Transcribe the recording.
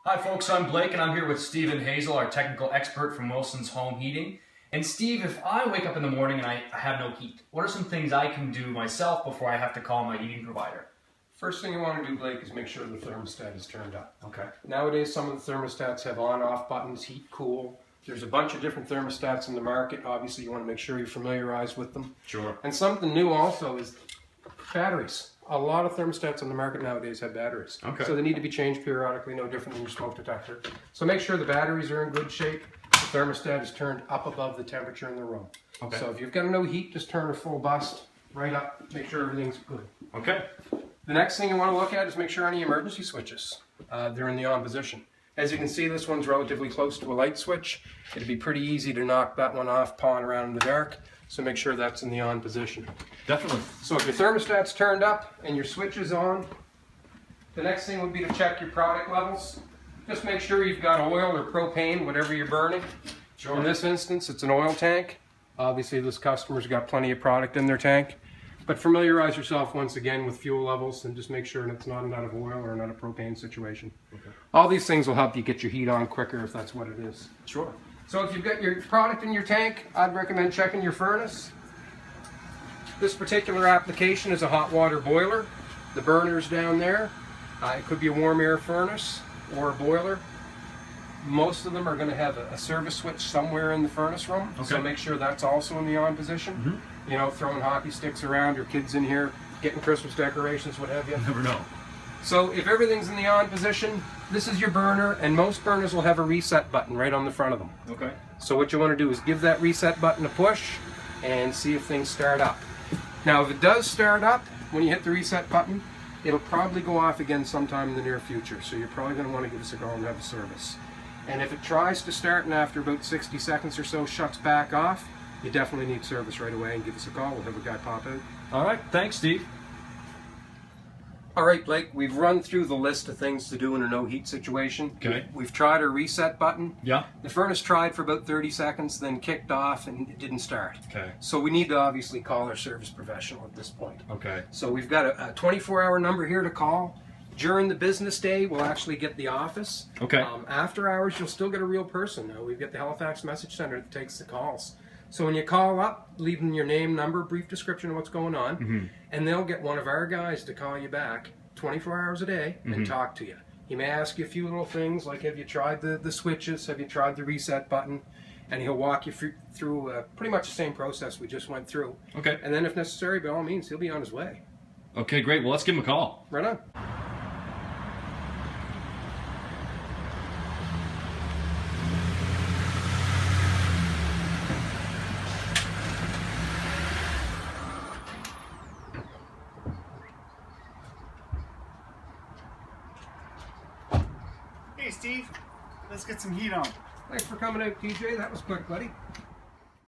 Hi folks, I'm Blake and I'm here with Stephen Hazell, our technical expert from Wilson's Home Heating. And Steve, if I wake up in the morning and I have no heat, what are some things I can do myself before I have to call my heating provider? First thing you want to do, Blake, is make sure the thermostat is turned up. Okay. Nowadays, some of the thermostats have on-off buttons, heat, cool. There's a bunch of different thermostats in the market. Obviously, you want to make sure you're familiarized with them. Sure. And something new also is batteries. A lot of thermostats on the market nowadays have batteries. Okay. So they need to be changed periodically, no different than your smoke detector. So make sure the batteries are in good shape. The thermostat is turned up above the temperature in the room. Okay. So if you've got no heat, just turn a full bust right up. Make sure everything's good. Okay. The next thing you want to look at is make sure any emergency switches, they're in the on position. As you can see, this one's relatively close to a light switch. It'd be pretty easy to knock that one off, pawing around in the dark. So make sure that's in the on position. Definitely. So if your thermostat's turned up and your switch is on, the next thing would be to check your product levels. Just make sure you've got oil or propane, whatever you're burning. Sure. In this instance, it's an oil tank. Obviously, this customer's got plenty of product in their tank. But familiarize yourself once again with fuel levels and just make sure it's not an out of oil or not a propane situation. Okay. All these things will help you get your heat on quicker if that's what it is. Sure. So if you've got your product in your tank, I'd recommend checking your furnace. This particular application is a hot water boiler. The burner's down there. It could be a warm air furnace or a boiler. Most of them are going to have a service switch somewhere in the furnace room. Okay. So make sure that's also in the on position. Mm-hmm. You know, throwing hockey sticks around, your kids in here, getting Christmas decorations, what have you. You never know. So if everything's in the on position, this is your burner, and most burners will have a reset button right on the front of them. Okay. So what you want to do is give that reset button a push and see if things start up. Now if it does start up, when you hit the reset button, it'll probably go off again sometime in the near future. So you're probably going to want to give us a call and have a service. And if it tries to start and after about 60 seconds or so shuts back off, you definitely need service right away and give us a call. We'll have a guy pop out. All right. Thanks, Steve. All right, Blake, we've run through the list of things to do in a no heat situation. Okay. We've tried a reset button. Yeah. The furnace tried for about 30 seconds, then kicked off and it didn't start. Okay. So we need to obviously call our service professional at this point. Okay. So we've got a 24-hour number here to call. During the business day, we'll actually get the office. Okay. After hours, you'll still get a real person. Now, we've got the Halifax Message Center that takes the calls. So when you call up, leave them your name, number, brief description of what's going on, and they'll get one of our guys to call you back 24 hours a day and talk to you. He may ask you a few little things like, have you tried the switches? Have you tried the reset button? And he'll walk you through pretty much the same process we just went through. Okay. And then if necessary, by all means, he'll be on his way. Okay, great. Well, let's give him a call. Right on. Hey Steve, let's get some heat on. Thanks for coming out, TJ. That was quick, buddy.